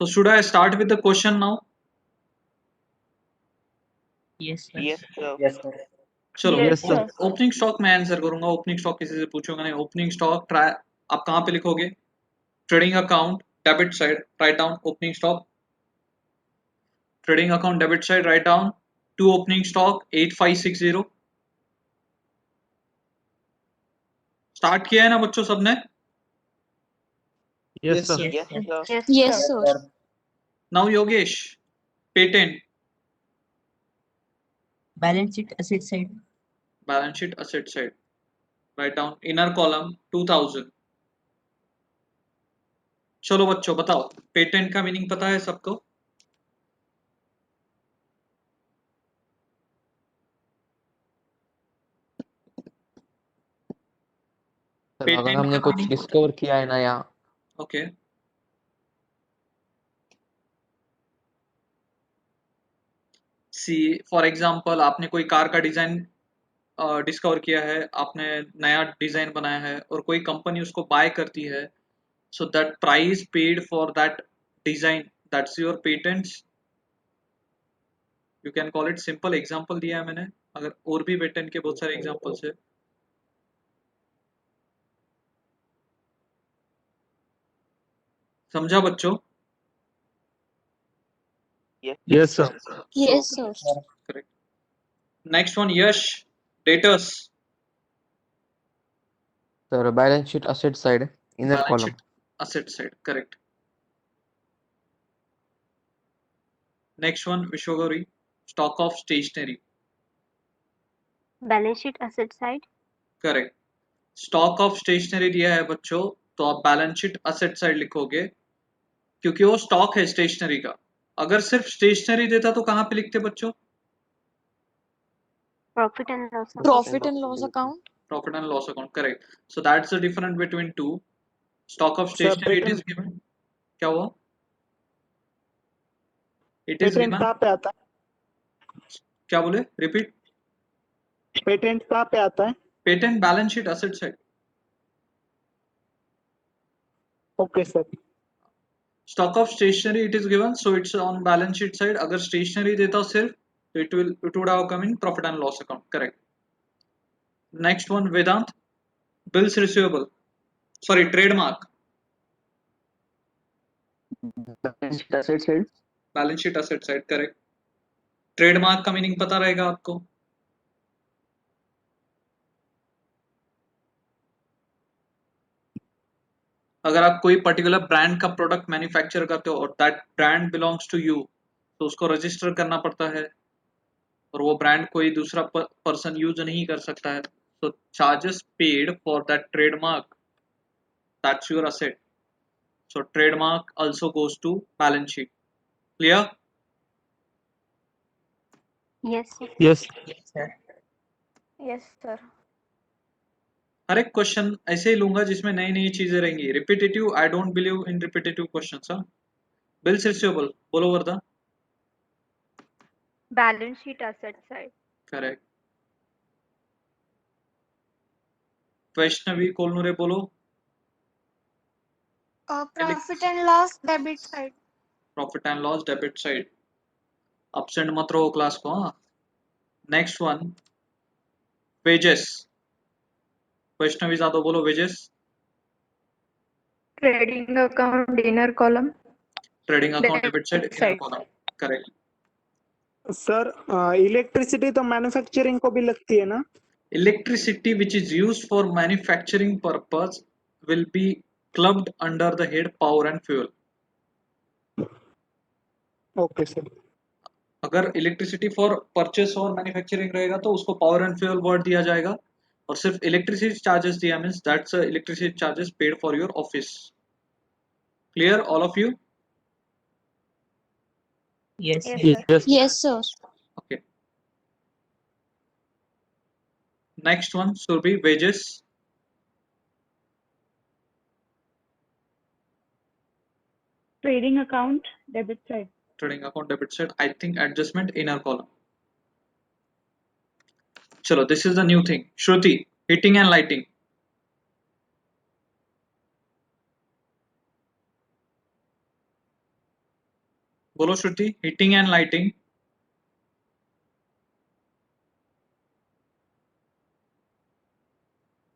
So should I start with the question now? Yes, sir. Yes, sir. Yes, sir. चलो Yes, sir. Opening stock मैं answer करूंगा, opening stock किसी से पूछूंगा नहीं। ओपनिंग स्टॉक ट्राई आप कहाँ पे लिखोगे? Trading account debit side, write down opening stock. Trading account debit side, write down to opening stock 8560। Start किया है ना बच्चों सबने? Yes, sir. Yes, sir. Yes, sir. Now Yogesh, patent, Balance sheet asset side. Balance sheet asset side, write down inner column 2000। चलो बच्चों बताओ, patent का meaning पता है सबको? सर, अगर पेटेंट हमने का कुछ मीनिंग, डिस्कवर किया है नया, ओके सी फॉर एग्जांपल आपने कोई कार का डिजाइन डिस्कवर किया है, आपने नया डिजाइन बनाया है और कोई कंपनी उसको बाय करती है, so that price paid for that design, that's your patents. You can call it, simple example दिया है मैंने, अगर और भी पेटेंट के बहुत सारे एग्जांपल्स है। समझा बच्चों? yes, sir. Yes, sir. Correct. Next one Yash, debtors, Sir, balance sheet asset side, inner balance column. Sheet asset side, correct. Next one Vishwagauri, stock of stationery, Balance sheet asset side. Correct. Stock of stationery दिया है बच्चों, तो आप balance sheet asset side लिखोगे क्योंकि वो stock है stationery का। अगर सिर्फ स्टेशनरी देता तो कहां पे लिखते बच्चों? Profit and loss account. Profit and loss account. Profit and loss account, correct. So that's the difference between two. Stock of Sir, stationery it is patent given, क्या हुआ? इट इज गिवन, कहाँ पे आता है? क्या बोले? रिपीट। पेटेंट कहाँ पे आता है? Patent balance sheet asset side. Okay sir. Stock of stationery it is given, so it's on balance sheet side. अगर स्टेशनरी देता सिर्फ तो it would have come in profit and loss account, correct. Next one Vedant, bills receivable, sorry trademark, Balance sheet asset side. Balance sheet asset side, correct. Trademark का meaning पता रहेगा आपको? अगर आप कोई पर्टिकुलर ब्रांड का प्रोडक्ट मैन्युफैक्चर करते हो और that brand belongs to you, तो उसको रजिस्टर करना पड़ता है और वो ब्रांड कोई दूसरा पर्सन यूज नहीं कर सकता है, तो charges paid for that trademark, that's your asset. So trademark also goes to balance sheet. Clear? Yes, sir. Yes. Yes, sir. Yes, sir. हर एक क्वेश्चन ऐसे ही लूंगा जिसमें नई नई चीजें रहेंगी। Repetitive, I don't believe in repetitive questions. हाँ, बिल्स रिसीवेबल बोलो Varda. Balance sheet asset side. Correct. Vaishnavi Kolnure बोलो। Profit and loss debit side. Profit and loss debit side. Absent मत रहो क्लास को। हाँ, next one wages, Vaishnavi Jadhav बोलो wages. Trading account inner column. Trading account debit side, Debit inner side. Column, correct. Sir electricity तो manufacturing को भी लगती है ना? Electricity which is used for manufacturing purpose will be clubbed under the head power and fuel. Okay sir. अगर electricity for purchase और manufacturing रहेगा तो उसको पावर एंड फ्यूल वर्ड दिया जाएगा, और सिर्फ इलेक्ट्रिसिटी चार्जेस दिया means that's electricity charges paid for your office. Clear all of you? Yes, Yes, sir. sir. Yes. Yes, sir. Okay. Next one should be wages. Trading account debit side. Trading account debit side. I think adjustment inner column. Chalo, this is the new thing. Shruti, heating and lighting. बोलो Shruti, heating and lighting.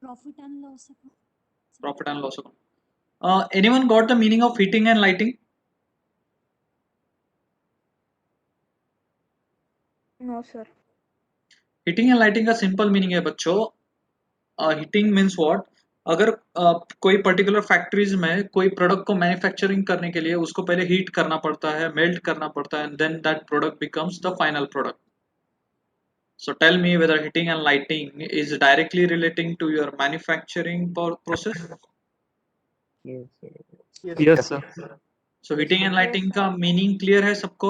Profit and loss account. Profit and loss account. Anyone got the meaning of heating and lighting? No, sir. Heating and lighting का simple meaning है बच्चों. Heating means what? अगर कोई particular factories में कोई product को manufacturing करने के लिए उसको पहले हीट करना पड़ता है, मेल्ट करना पड़ता है, and then that product becomes the final product. So tell me whether heating and lighting is directly relating to your manufacturing process. Yes, sir. So heating and lighting का meaning clear है सबको?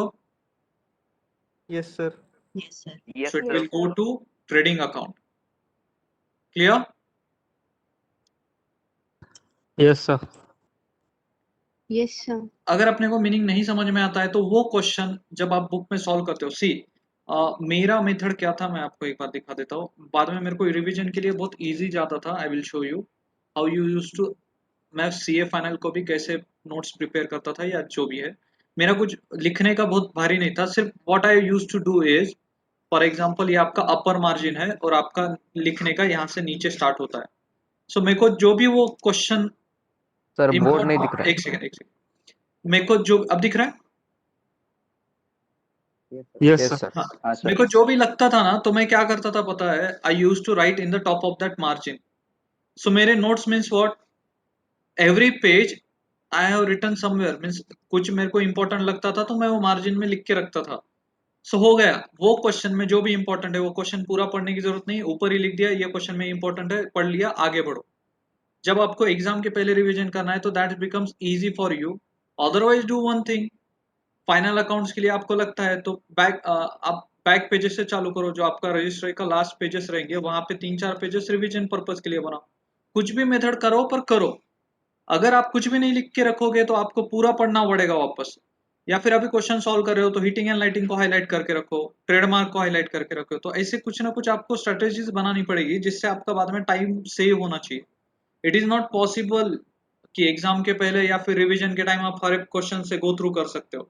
Yes, sir. Yes, sir. Yes, So it sir. will go to trading account. Clear? Yes, sir. Yes, sir. अगर अपने को meaning नहीं समझ में आता है तो वो क्वेश्चन जब आप बुक में सॉल्व करते हो, सी मेरा मेथड क्या था मैं आपको एक बार दिखा देता हूँ. बाद में मेरे को रिवीजन के लिए बहुत इजी जाता था. I will show you how you used to. मैं सीए फाइनल को भी कैसे नोट्स प्रिपेयर करता था या जो भी है. मेरा कुछ लिखने का बहुत भारी नहीं था. सिर्फ what I use to do is, for example ये आपका अपर मार्जिन है और आपका लिखने का यहाँ से नीचे स्टार्ट होता है. सो मेरे को जो भी वो क्वेश्चन सर बोर्ड नहीं दिख रहा है. एक सेकंड मेरे को जो अब दिख रहा है. Yes, sir. हाँ, हाँ मेरे सर. को जो भी लगता था ना तो मैं क्या करता था पता है, I use to write in the top of that margin. So मेरे notes means what, every page I have written somewhere means कुछ मेरे को इंपॉर्टेंट लगता था तो मैं वो मार्जिन में लिख के रखता था. सो हो गया वो क्वेश्चन में जो भी इंपॉर्टेंट है वो क्वेश्चन पूरा पढ़ने की जरूरत नहीं, ऊपर ही लिख दिया ये क्वेश्चन में इंपॉर्टेंट है, पढ़ लिया, आगे बढ़ो. जब आपको एग्जाम के पहले रिवीजन करना है तो that becomes easy for you. Otherwise do one thing, final accounts के लिए आपको लगता है तो आप बैक पेजेस से चालू करो. जो आपका रजिस्टर का लास्ट पेजेस रहेंगे वहां पे 3-4 पेजेस रिवीजन पर्पस के लिए बनाओ. कुछ भी मेथड करो पर करो. अगर आप कुछ भी नहीं लिख के रखोगे तो आपको पूरा पढ़ना पड़ेगा वापस. या फिर अभी क्वेश्चन सॉल्व कर रहे हो तो हीटिंग एंड लाइटिंग को हाईलाइट करके रखो, ट्रेडमार्क को हाईलाइट करके रखो. तो ऐसे कुछ ना कुछ आपको स्ट्रेटेजीज बनानी पड़ेगी जिससे आपका बाद में टाइम सेव होना चाहिए. इट इज नॉट पॉसिबल कि एग्जाम के पहले या फिर रिवीजन के टाइम आप हर एक क्वेश्चन से गो थ्रू कर सकते हो.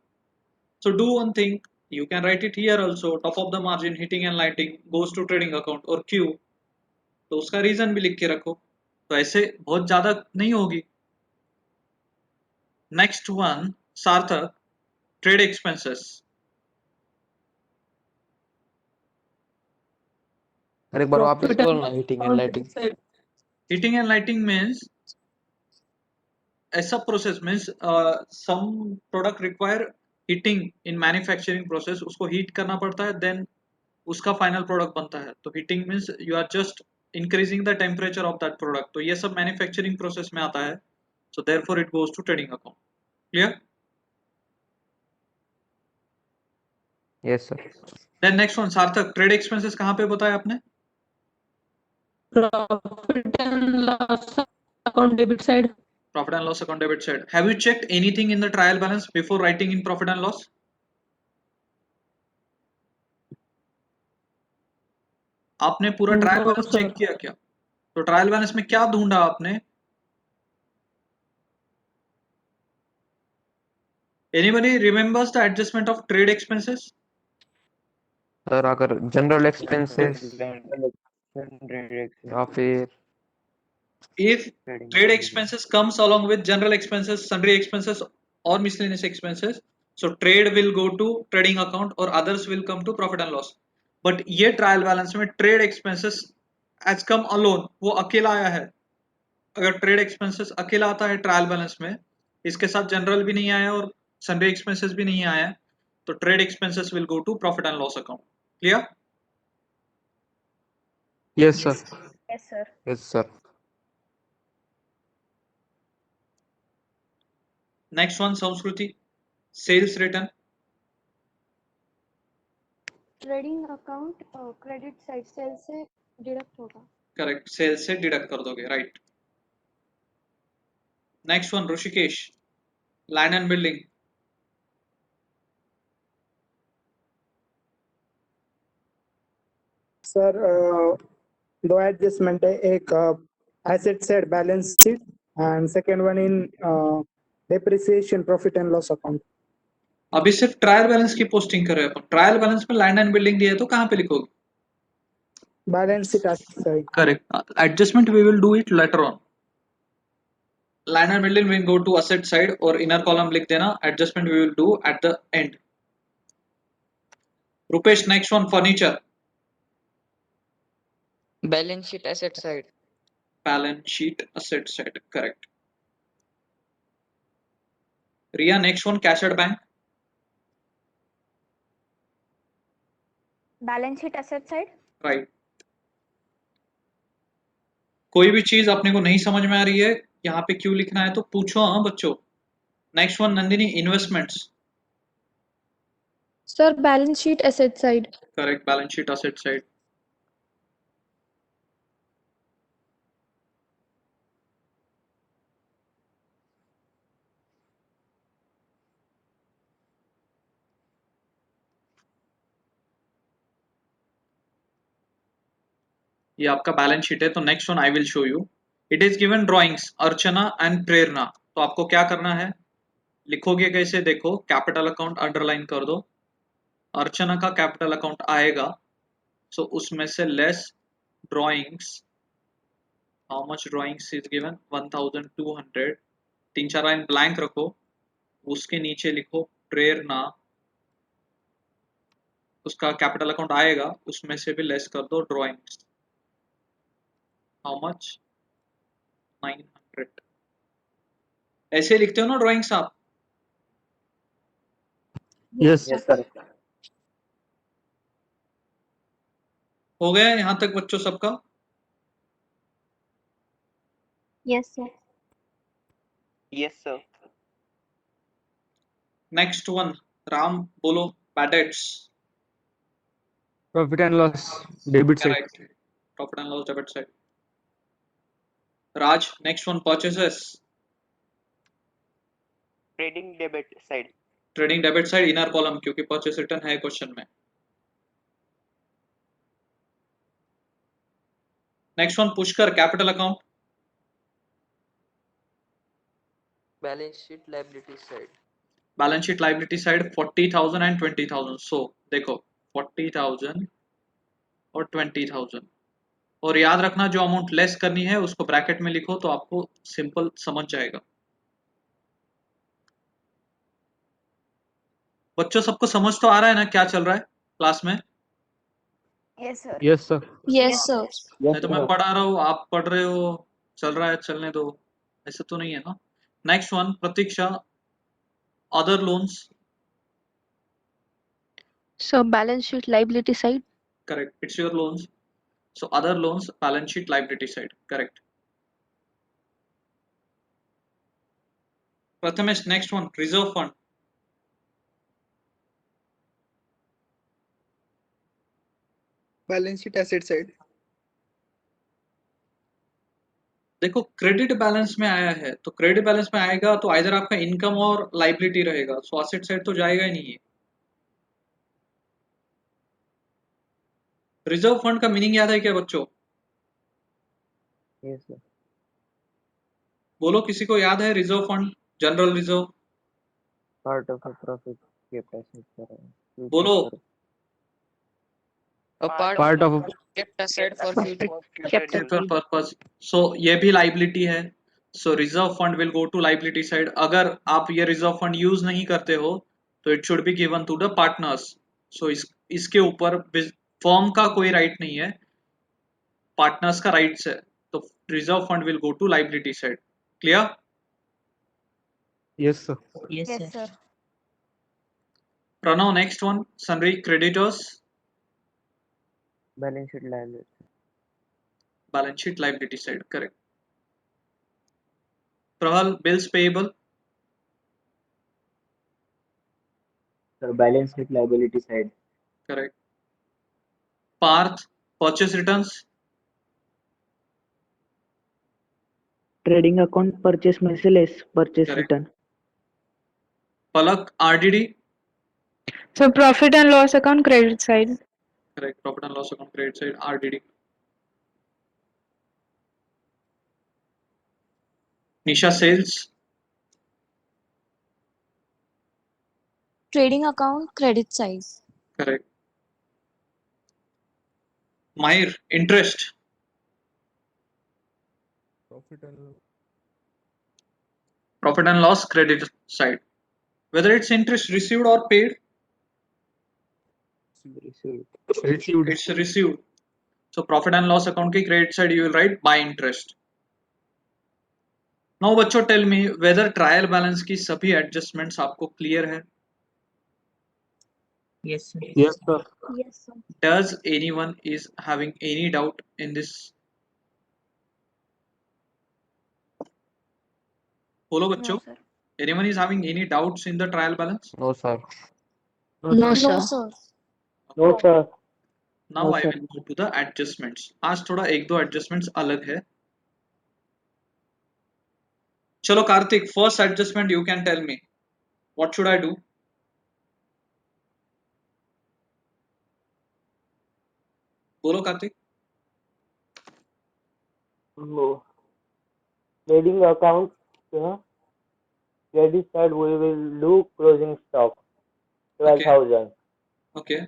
So do one thing, you can write it here also, top of the margin, heating and lighting goes to trading account और Q. तो उसका रीजन भी लिख के रखो तो ऐसे बहुत ज्यादा नहीं होगी. Next one, Sarthak, trade expenses. अरे एक बार वापस बोलो ना. Heating and lighting. Heating and lighting means ऐसा process means some product require heating in manufacturing process, उसको हीट करना पड़ता है देन उसका फाइनल प्रोडक्ट बनता है. तो heating means you are just increasing the temperature of that product. तो ये सब मैन्युफैक्चरिंग प्रोसेस में आता है. So therefore it goes to trading account. Clear? Yes, sir. Then next one, Sarthak, trade expenses कहाँ पे बताया आपने? Profit and loss account debit side. Profit and loss account debit side. Have you checked anything in the trial balance before writing in profit and loss? आपने पूरा trial No, balance sir. Check किया क्या? तो trial balance में क्या ढूंढा आपने? Anybody remembers the adjustment of trade expenses? Sir अगर जनरल एक्सपेंसेस या फिर If trade expenses comes along with general expenses, sundry expenses or miscellaneous expenses, so trade will go to trading account or others will come to profit and loss. But ये trial balance में trade expenses has come alone, वो अकेला आया है. अगर trade expenses अकेला आता है ट्रायल बैलेंस में, इसके साथ जनरल भी नहीं आया और सन्ड्री एक्सपेंसेस भी नहीं आया, तो trade expenses will go to profit and loss account. Clear? yes, sir. Yes, sir. Yes, sir. Next one, Sanskriti, sales return. Trading account credit side sales से deduct होगा. करेक्ट, सेल्स से डिडक्ट कर दोगे. Right. Next one, Rishikesh, land and building. Sir दो adjustment है, एक asset side balance sheet and second one in depreciation profit and loss account. अभी सिर्फ ट्रायल बैलेंस की पोस्टिंग कर रहे हैं अपन। ट्रायल बैलेंस में लैंड एंड बिल्डिंग दिया है तो कहाँ पे लिखोगे? Balance sheet asset side. Correct. Adjustment we will do it later on. Land and building will go to asset side और इनर कॉलम लिख देना, adjustment we will do at the end. Rupesh, next one, furniture. Balance sheet asset side. Balance sheet asset side, correct. Riya, next one, cash at bank. Balance sheet asset side. Right. कोई भी चीज अपने को नहीं समझ में आ रही है यहाँ पे क्यों लिखना है तो पूछो, हाँ बच्चों। Next one, Nandini, investments. Sir, balance sheet asset side. Correct, balance sheet asset side. ये आपका बैलेंस शीट है। तो next one I will show you. It is given drawings Archana and Prerna. तो आपको क्या करना है, लिखोगे कैसे देखो, कैपिटल अकाउंट अंडरलाइन कर दो। अर्चना का कैपिटल अकाउंट आएगा, सो उसमें से less drawings. How much drawings is given? 1200। तीन चार लाइन ब्लैंक रखो, उसके नीचे लिखो प्रेरणा, उसका कैपिटल अकाउंट आएगा, उसमें से भी लेस कर दो ड्राइंग्स। How much? 900। ऐसे लिखते हो ना ड्राइंग्स आप? Yes. Yes, sir. हो गया यहाँ तक बच्चों सबका? Yes, sir. Yes, sir. Next one, Ram बोलो, bad debts. Profit and loss debit side. Correct, profit and loss debit side. Raj, next one, purchases. Trading debit side. Trading debit side, inner column, क्योंकि purchase return है question में। नेक्स्ट वन, पुष्कर, कैपिटल अकाउंट। Balance sheet liability side. Balance sheet liability side 40,000 and 20,000। So देखो 40,000 और 20,000, और याद रखना जो अमाउंट लेस करनी है उसको ब्रैकेट में लिखो तो आपको सिंपल समझ जाएगा। बच्चों सबको समझ तो आ रहा है ना क्या चल रहा है क्लास में? Yes, sir. Yes, sir. Yes, sir. Yes, नहीं तो मैं sir. पढ़ा रहा हूँ, आप पढ़ रहे हो, चल रहा है चलने दो, ऐसा तो नहीं है ना। Next one, Pratiksha, other loans. So, balance sheet liability side. Correct, it's your loans, so other loans balance sheet liability side, correct. Prathamesh, next one, reserve fund. Balance sheet asset side. देखो क्रेडिट बैलेंस में आया है तो credit balance में आएगा तो either आपका income और लाइबिलिटी रहेगा, सो एसेट साइड तो जाएगा ही नहीं है। रिजर्व फंड का मीनिंग याद है क्या बच्चों? Yes, sir. बोलो, किसी को याद है reserve fund, general reserve? Part of a profit kept aside for future बोलो। purpose. A Part of kept aside for future. Kept for purpose, so ये भी लाइबिलिटी है, so reserve fund will go to liability side. अगर आप ये reserve fund use नहीं करते हो तो it should be given to the partners. So इसके ऊपर फर्म का कोई राइट नहीं है, पार्टनर्स का राइट्स है, तो reserve fund will go to liability side. Clear? yes, sir. Yes, sir. Pranav, next one, sundry, creditors. Balance sheet liability. Balance sheet liability side, correct. Prahal, bills payable. Sir, balance sheet liability side. Correct. Parth, purchase returns. Trading account purchase में से less purchase Correct. return. Palak, RDD. So, profit and loss account credit side. Correct, profit and loss account credit side, RDD. Nisha, sales. trading account credit side. Correct. Mahir, interest. Profit and loss credit side. Whether it's interest received or paid, Received. Received. it's received. So profit and loss account की credit side you will write by interest. Now बच्चों tell me whether trial balance की सभी adjustments आपको clear है? Yes, sir. Yes, sir. Yes, sir. Does anyone is having any doubt in this? बोलो बच्चों. No, sir. Anyone is having any doubts in the trial balance? No, sir. No, No, sir. sir. No, sir. Now No, I sir. will go to the adjustments. आज थोड़ा एक दो adjustments अलग है. चलो Kartik, first adjustment you can tell me. What should I do? बोलो Kartik. No. Trading account, credit side we will do closing stock, 12,000. Okay.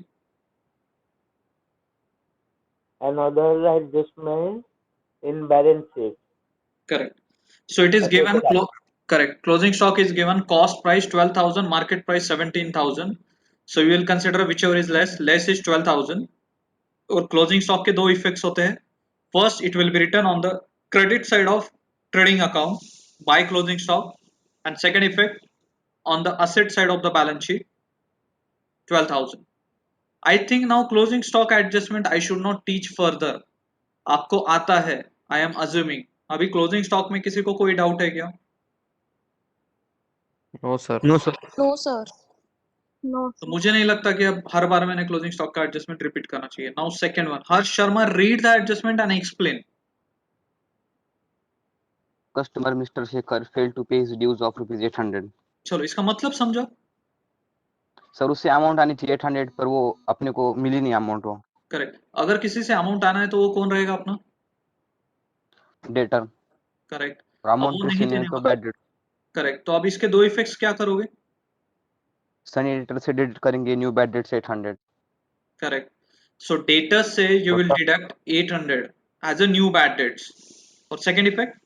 Another adjustment in balance sheet. Correct. So it is Okay, given sir. correct. Closing stock is given cost price 12,000, market price 17,000. So you will consider whichever is less. Less is 12,000. और closing stock के दो effects होते हैं. First, it will be written on the credit side of trading account by closing stock, and second effect on the asset side of the balance sheet 12,000. I think now closing stock adjustment I should not teach further. आपको आता है. I am assuming. अभी closing stock में किसी को कोई doubt है क्या? No, sir. No, sir. No, sir. No, तो sir. मुझे नहीं लगता कि अब हर बार मैंने क्लोजिंग स्टॉक का एडजस्टमेंट रिपीट करना चाहिए. Now second one, Harsh Sharma, read the adjustment and explain. Customer Mr. Shekhar failed to pay his dues of rupees 800. चलो इसका मतलब समझो. सर उससे अमाउंट आनी थी 800 पर वो अपने को मिली नहीं अमाउंट वो. करेक्ट. अगर किसी से अमाउंट आना है तो वो कौन रहेगा अपना? डेटर. करेक्ट. और अब अमाउंट वो नहीं रिसीव नहीं देने तो वाला. Bad debt. करेक्ट. तो अब इसके दो इफेक्ट्स क्या करोगे? सनी डेटर से डेबिट करेंगे न्यू बैड डेट से 800. करेक्ट. सो डेटर से you will deduct 800 as a new bad debts. और second effect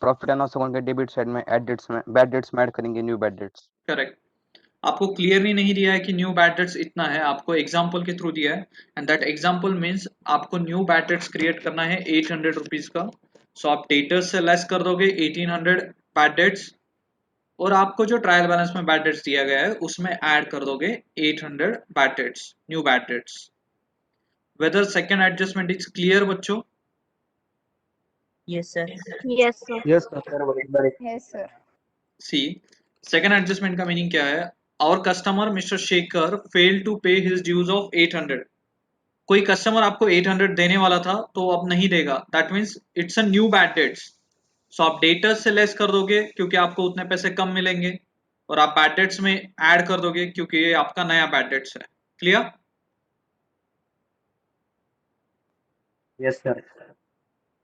profit and loss account के डेबिट साइड में एड डेट्स में बैड डेट्स में ऐड करेंगे न्यू बैड डेट्स. करेक्ट. आपको clearly नहीं दिया है कि न्यू बैड डेट्स इतना है, आपको एग्जांपल के थ्रू दिया है. एंड दैट एग्जांपल मींस आपको न्यू बैड डेट्स क्रिएट करना है 800 रुपीज का. सो आप डेटर्स से लेस कर दोगे 1800 बैड डेट्स, और आपको जो ट्रायल बैलेंस में बैड डेट्स दिया गया है उसमें ऐड कर दोगे 800 bad debts, new bad debts. Whether second adjustment is clear बच्चों? Yes, sir. Yes, sir. Yes, sir. Yes, sir. See, second adjustment का मीनिंग क्या है? Our customer mister Shekhar fail to pay his dues of 800. कोई customer आपको 800 देने वाला था तो अब नहीं देगा. That means it's a new bad debts. So आप डेटर्स से लेस कर दोगे क्योंकि आपको उतने पैसे कम मिलेंगे, और आप बैड डेट्स में ऐड कर दोगे क्योंकि ये आपका नया बैड डेट्स है. Clear? Yes, sir.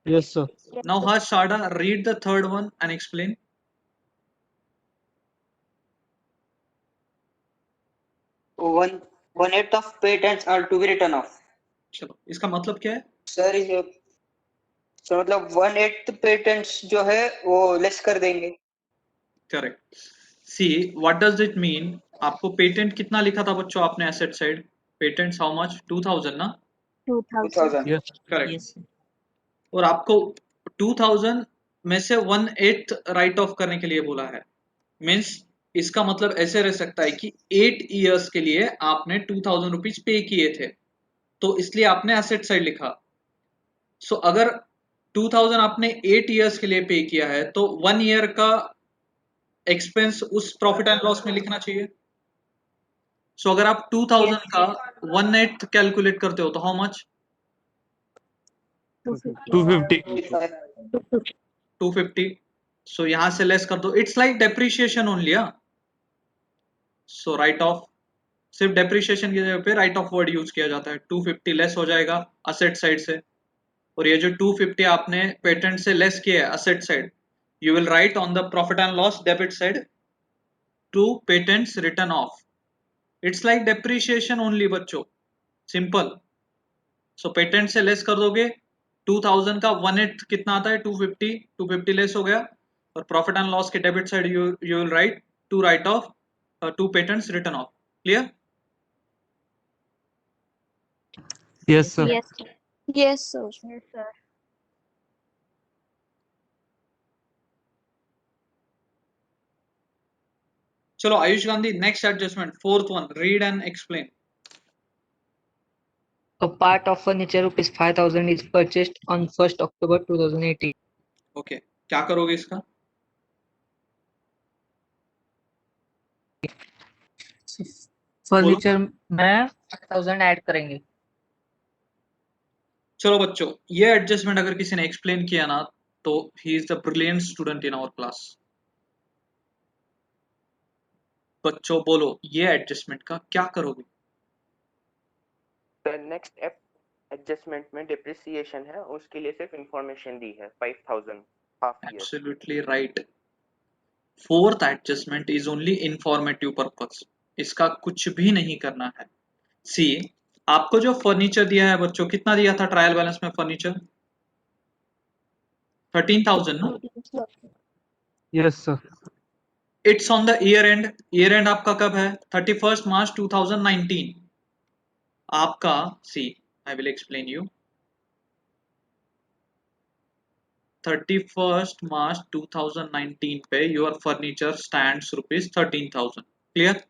Yes, sir. Now Harsh Sada, read the third one and explain. 1/8 of patents are to be written off. चलो इसका मतलब क्या है? सर ये तो मतलब 1/8 पेटेंट्स जो है वो लेस कर देंगे. Correct. See, what does it mean? आपको पेटेंट कितना लिखा था बच्चों आपने asset side? Patents how much? 2000 ना? 2000. Yes. करेक्ट. Yes, sir. और आपको 2000 में से 1/8 राइट ऑफ करने के लिए बोला है. मीन्स इसका मतलब ऐसे रह सकता है कि 8 इयर्स के लिए आपने 2000 रुपीज पे किए थे, तो इसलिए आपने एसेट साइड लिखा. सो अगर 2000 आपने 8 इयर्स के लिए पे किया है तो 1 ईयर का एक्सपेंस उस प्रॉफिट एंड लॉस में लिखना चाहिए. सो अगर आप 2000 का 1/8 कैलकुलेट करते हो तो हाउ मच? 250. 250. सो यहां से लेस कर दो. It's like depreciation only. So right of, सिर्फ डेप्रिसिएशन की जगह पे राइट ऑफ वर्ड यूज किया जाता है. 250 लेस हो जाएगा असेट साइड से, और ये जो 250 आपने पेटेंट से लेस किया है asset side, you will right on the profit and loss debit side 2 patents written off. It's like depreciation only बच्चों, simple. So patent से लेस कर दोगे 2000 का 1/8 कितना आता है 250 लेस हो गया, और प्रॉफिट एंड लॉस के debit side you will write to write off 2 patents written off. Clear? Yes, sir. Yes, sir. Yes, sir. Yes, sir. चलो Ayush Gandhi, next adjustment, fourth one, read and explain. A part of furniture rupees 5,000 is purchased on 1st October 2018. Okay, क्या करोगे इसका? Furniture में 5,000 add करेंगे. चलो बच्चों, ये adjustment अगर किसी ने एक्सप्लेन किया ना तो he is the brilliant student in our class. बच्चों बोलो, ये एडजस्टमेंट का क्या करोगे? नेक्स्ट एडजस्टमेंट में डिप्रिसिएशन है, उसके लिए सिर्फ इंफॉर्मेशन दी है 5000 half year. Absolutely right. Fourth adjustment is only informative purpose. इसका कुछ भी नहीं करना है. सी, आपको जो फर्नीचर दिया है बच्चों, कितना दिया था ट्रायल बैलेंस में फर्नीचर? 13,000 ना? Yes, sir. It's on the year and. Year and आपका कब है? 31 मार्च 2019. आपका सी, आई विल एक्सप्लेन यू. 31 मार्च 2019 पे your furniture stands rupees 13,000. Clear?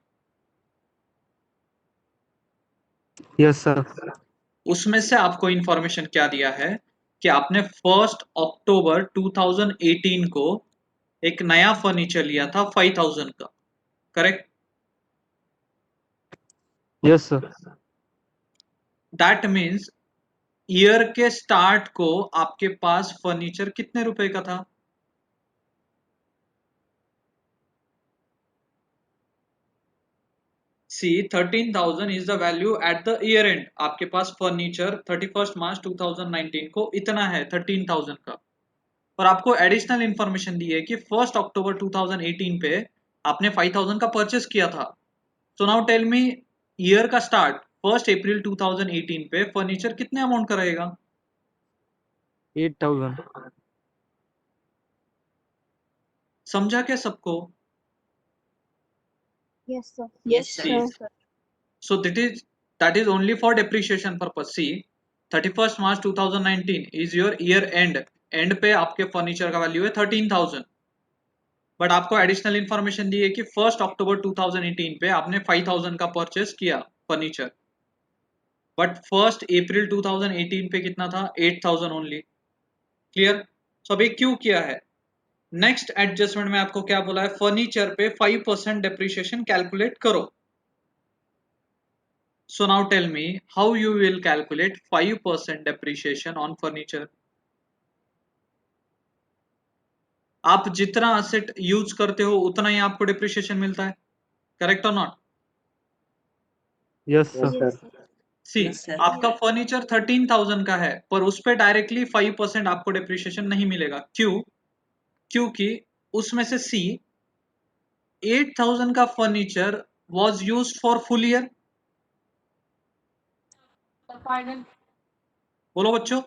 Yes, sir. उसमें से आपको इंफॉर्मेशन क्या दिया है कि आपने 1 अक्टूबर 2018 को एक नया फर्नीचर लिया था 5,000 का. Correct? Yes, sir. That means year के स्टार्ट को आपके पास फर्नीचर कितने रुपए का था? सी, 13,000 is the value at the year and. आपके पास फर्नीचर 31 मार्च 2019 को इतना है 13,000 का, और आपको एडिशनल इंफॉर्मेशन दी है कि 1 अक्टूबर 2018 पे आपने 5,000 का परचेस किया था. So now tell me, year का स्टार्ट 1 अप्रैल 2018 पे फर्नीचर कितने अमाउंट का रहेगा? 8,000. समझा क्या सबको? Yes, sir. Yes, sir. See, so that is only for depreciation purpose. See, 31st March 2019 is your year end. And पे आपके फर्नीचर का वैल्यू है 13,000. बट आपको एडिशनल इंफॉर्मेशन दी है कि 1 अक्टूबर 2018 पे आपने 5,000 का परचेस किया फर्नीचर, बट 1 अप्रैल 2018 पे कितना था? 8,000 ओनली. क्लियर? सो अभी क्यों किया है? नेक्स्ट एडजस्टमेंट में आपको क्या बोला है? फर्नीचर पे 5% डेप्रिसिएशन कैलकुलेट करो. So now tell me how you will calculate 5% depreciation on furniture. आप जितना असेट यूज करते हो उतना ही आपको डिप्रिसिएशन मिलता है. करेक्ट और not? Yes, sir. Yes, sir. See, Yes, sir. आपका फर्नीचर 13,000 का है, पर उस पे डायरेक्टली 5% आपको डिप्रिसिएशन नहीं मिलेगा. क्यों? क्योंकि उसमें से सी, 8,000 का furniture was use for full year. बोलो बच्चों,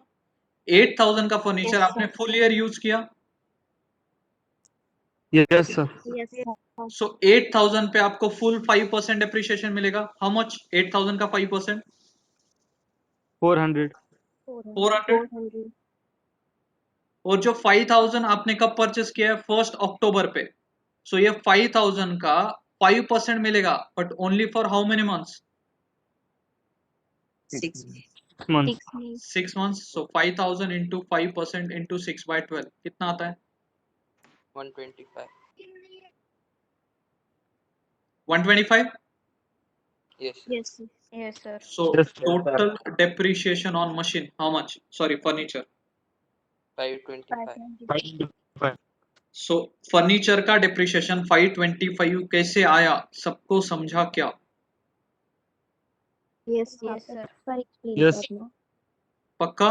8,000 का फर्नीचर Yes, आपने sir. फुल ईयर यूज किया. Yes, sir. Yes, sir. सो 8,000 पे आपको फुल 5% डेप्रिसिएशन मिलेगा. How much? 8,000 का 5%? 400. 400. 400. और जो 5,000 आपने कब परचेस किया है? 1 अक्टूबर पे. सो ये 5,000 का 5% मिलेगा, but only for how many months? 6 Months. 6 months. 6 months. So 5,000 into 5% into 6/12 कितना आता है? 125. 125. Yes. Yes, sir. Yes, sir. So Yes, sir. Total depreciation on machine how much? Sorry, furniture. 525. 525. So furniture का डिप्रिसिएशन 525 कैसे आया? सबको समझा क्या? Yes, sir. Yes, sir. एक बार explain Yes. करना. पक्का?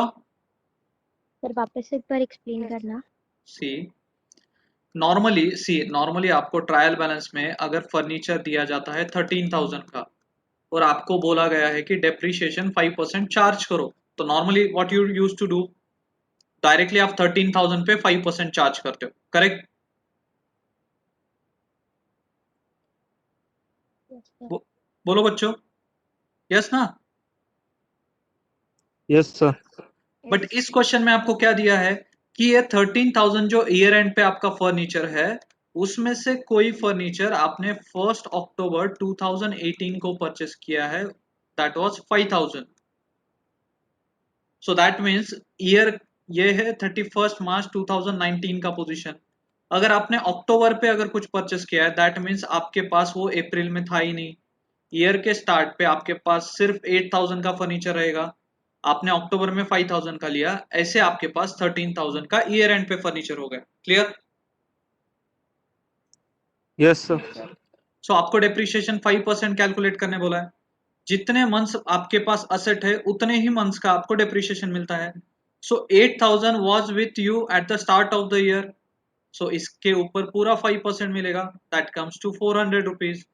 सर वापस एक बार explain Yes, करना. सी, नॉर्मली आपको ट्रायल बैलेंस में अगर फर्नीचर दिया जाता है 13,000 का और आपको बोला गया है कि डेप्रिसिएशन 5% चार्ज करो, तो normally what you used to do, directly आप 13,000 पे 5% चार्ज करते हो, करेक्ट? Yes, sir. बोलो बच्चों, यस ना? Yes, sir. But Yes. इस क्वेश्चन में आपको क्या दिया है कि ये 13,000 जो ईयर एंड पे आपका फर्नीचर है, उसमें से कोई फर्नीचर आपने 1 अक्टूबर 2018 को परचेस किया है, that was 5,000. So that means year ये है 31 मार्च 2019 का पोजीशन. अगर आपने अक्टूबर पे अगर कुछ परचेस किया है, दैट मीन्स आपके पास वो अप्रैल में था ही नहीं. ईयर के स्टार्ट पे आपके पास सिर्फ 8,000 का फर्नीचर रहेगा, आपने अक्टूबर में 5,000 का लिया, ऐसे आपके पास 13,000 का ईयर एंड पे फर्नीचर हो गया. Clear? Yes, sir. Yes, sir. सो आपको डेप्रिसिएशन 5% कैलकुलेट करने बोला है. जितने मंथ्स आपके पास असेट है उतने ही मंथ्स का आपको डेप्रिसिएशन मिलता है. So 8,000 was with you at the start of the year, so इसके ऊपर पूरा 5% मिलेगा, that comes to 400 rupees.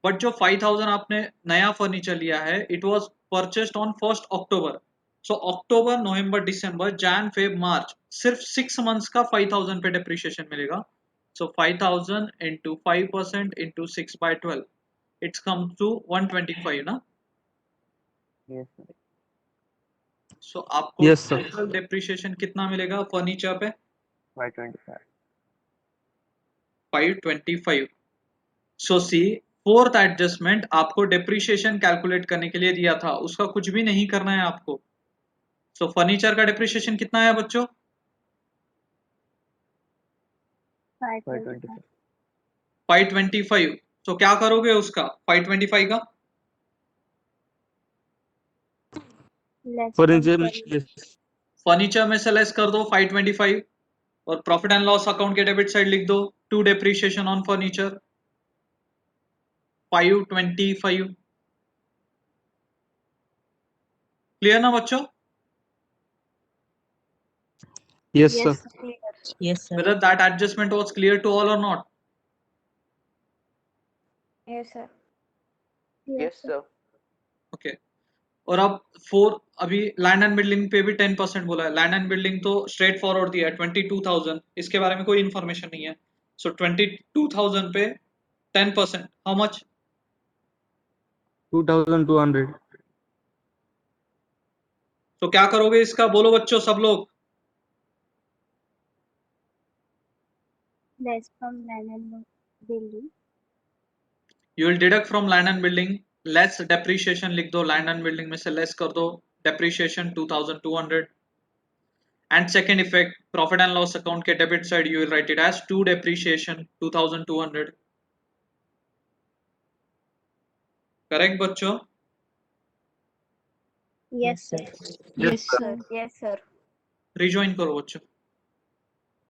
But जो 5,000 आपने नया फर्नीचर लिया है, it was purchased on 1 October. So October, November, December, Jan, Feb, March, सिर्फ 6 मंथ्स का 5,000 पे डेप्रिसिएशन मिलेगा. So 5,000 into 5% into 6/12, it's come to 125 ना. Yes, sir. सो आपको Yes, sir. टोटल डेप्रिसिएशन कितना मिलेगा फर्नीचर पे? 525. 525. सो सी, फोर्थ एडजस्टमेंट आपको डेप्रिसिएशन कैलकुलेट करने के लिए दिया था, उसका कुछ भी नहीं करना है आपको. सो फर्नीचर का डेप्रिसिएशन कितना है बच्चों? 525. 525. तो क्या करोगे उसका 525 का? Less Furniture from में yes. फर्नीचर में से लेस कर दो 525 और प्रॉफिट एंड लॉस अकाउंट के डेबिट साइड लिख दो to depreciation on furniture 525. Clear ना बच्चों? Yes, sir. Yes, clear. Yes, sir. Whether that adjustment was clear to all or not? Yes, sir. Yes, sir. Okay. और अब अभी land and building पे भी 10% बोला है. लैंड एंड बिल्डिंग तो स्ट्रेट फॉरवर्ड दिया है 22,000, इसके बारे में कोई इन्फॉर्मेशन नहीं है. सो 22,000 पे 10%, हाउ मच? 2,200. तो क्या करोगे इसका, बोलो बच्चों सब लोग. Less from land and building. You will deduct from land and building, less depreciation लिख दो, लैंड एंड बिल्डिंग में से लेस कर दो depreciation 2,200. And second effect, profit and loss account के debit side you will write it as to depreciation 2,200. Correct बच्चों? Yes, sir. Yes, sir. Yes, sir. Rejoin करो बच्चों.